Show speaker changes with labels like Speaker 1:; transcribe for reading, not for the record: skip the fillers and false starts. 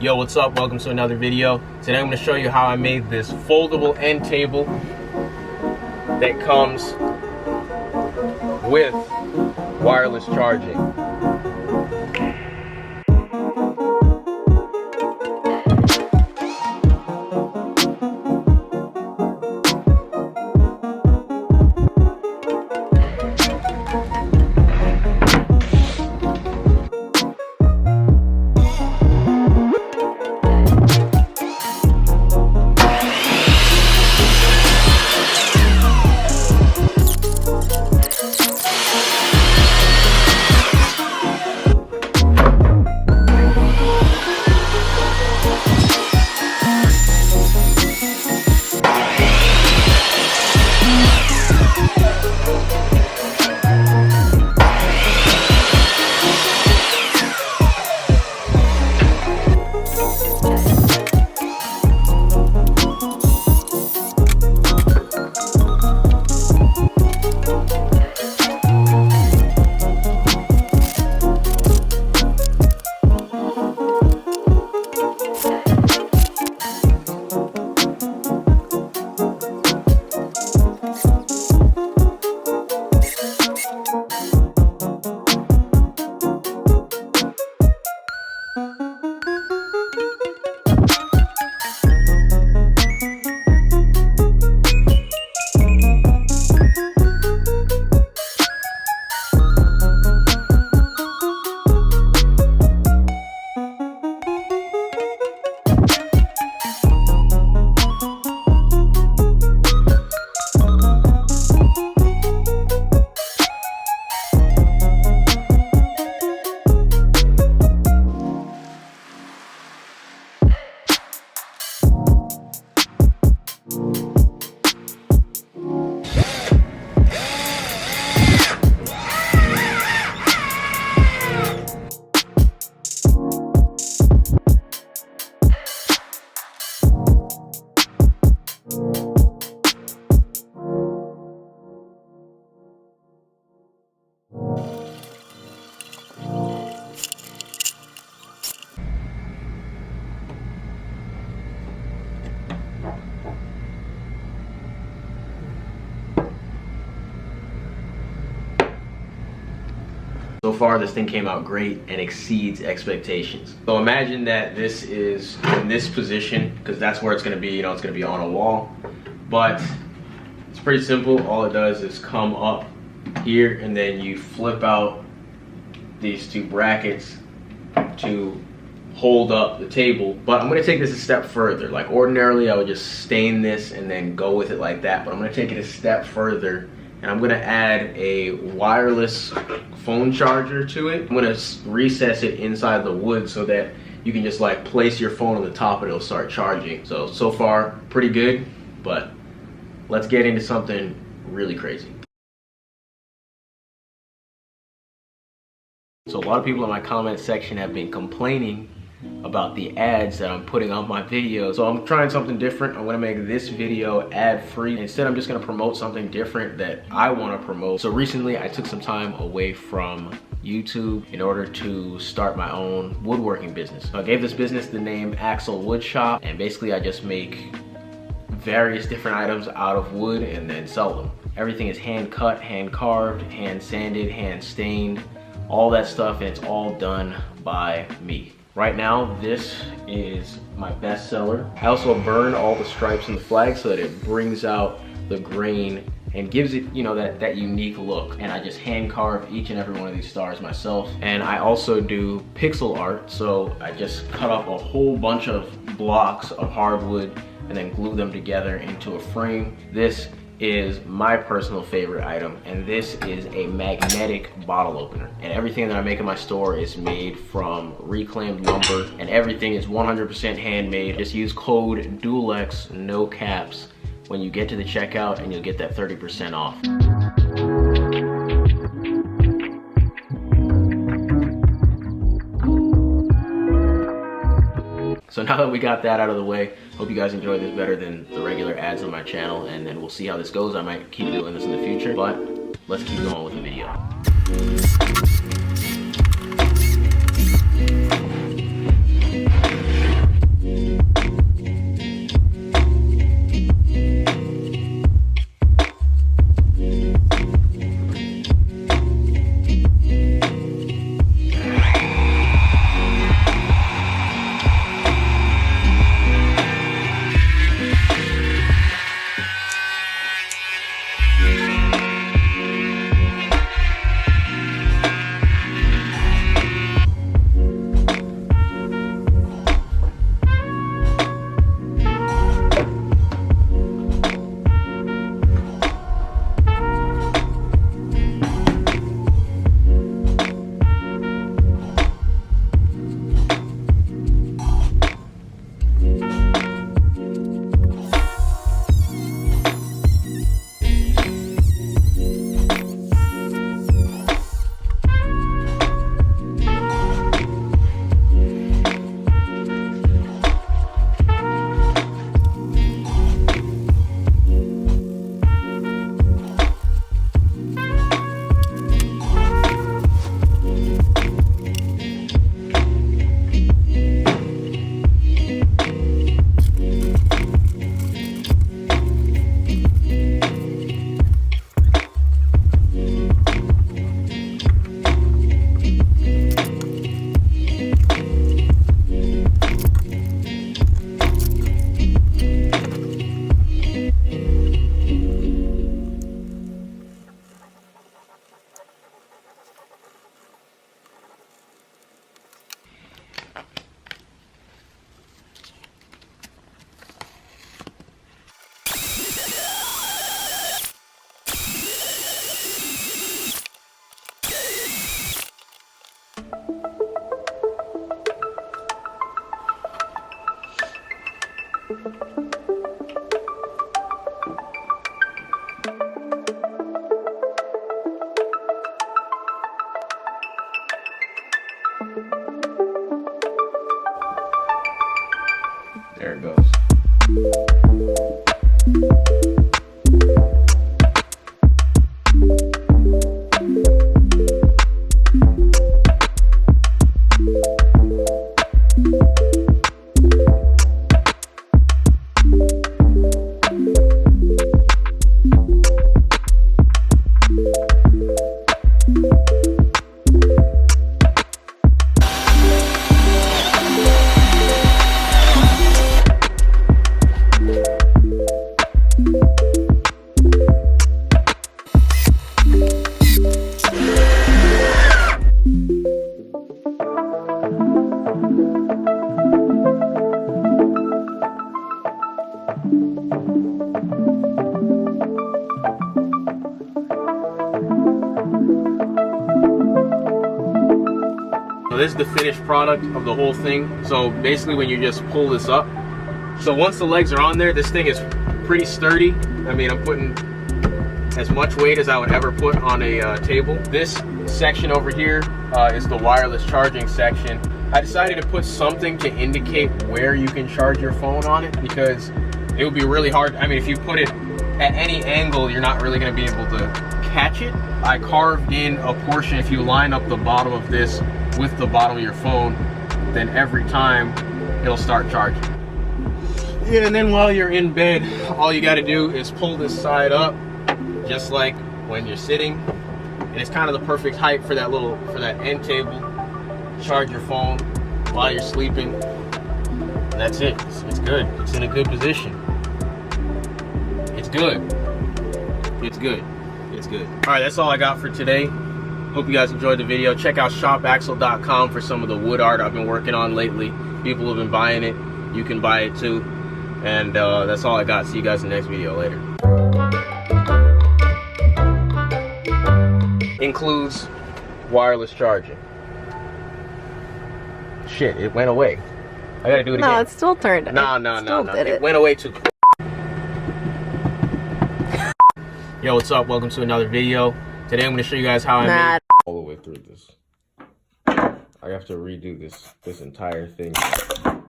Speaker 1: Yo, what's up? Welcome to another video. Today I'm going to show you how I made this foldable end table that comes with wireless charging. So far, this thing came out great and exceeds expectations. So imagine that this is in this position, because that's where it's gonna be, it's gonna be on a wall. But it's pretty simple. All it does is come up here and then you flip out these two brackets to hold up the table. But I'm gonna take this a step further. Like ordinarily, I would just stain this and then go with it like that. But I'm gonna take it a step further and I'm gonna add a wireless phone charger to it. I'm gonna recess it inside the wood so that you can just like place your phone on the top and it'll start charging. So far, pretty good, but let's get into something really crazy. So a lot of people in my comment section have been complaining about the ads that I'm putting on my videos. So I'm trying something different. I'm gonna make this video ad-free. Instead, I'm just gonna promote something different that I wanna promote. So recently, I took some time away from YouTube in order to start my own woodworking business. So I gave this business the name Axel Wood Shop, and basically I just make various different items out of wood and then sell them. Everything is hand cut, hand carved, hand sanded, hand stained, all that stuff, and it's all done by me. Right now, this is my best seller. I also burn all the stripes and the flags so that it brings out the grain and gives it, that unique look. And I just hand carve each and every one of these stars myself. And I also do pixel art. So I just cut up a whole bunch of blocks of hardwood and then glue them together into a frame. This is my personal favorite item, and this is a magnetic bottle opener. And everything that I make in my store is made from reclaimed lumber, and everything is 100% handmade. Just use code DualEx, no caps, when you get to the checkout, and you'll get that 30% off. So now that we got that out of the way, hope you guys enjoy this better than the regular ads on my channel, and then we'll see how this goes. I might keep doing this in the future, but let's keep going with the video. There it goes. So this is the finished product of the whole thing. So basically when you just pull this up, so once the legs are on there, this thing is pretty sturdy. I mean, I'm putting as much weight as I would ever put on a table. This section over here is the wireless charging section. I decided to put something to indicate where you can charge your phone on it, because it would be really hard. I mean, if you put it at any angle, you're not really going to be able to catch it. I carved in a portion. If you line up the bottom of this with the bottom of your phone, then every time it'll start charging. Yeah, and then while you're in bed, all you got to do is pull this side up, just like when you're sitting, and it's kind of the perfect height for that end table. Charge your phone while you're sleeping, and that's it. It's good. It's in a good position. It's good. It's good. It's good. All right, that's all I got for today. Hope you guys enjoyed the video. Check out shopaxle.com for some of the wood art I've been working on lately. People have been buying it. You can buy it too. And that's all I got. See you guys in the next video. Later. Includes wireless charging. Shit, it went away. I gotta do it again.
Speaker 2: No, it's still turned.
Speaker 1: No. It went away too. Yo, what's up? Welcome to another video. Today I'm going to show you guys how I made all the way through this. I have to redo this entire thing.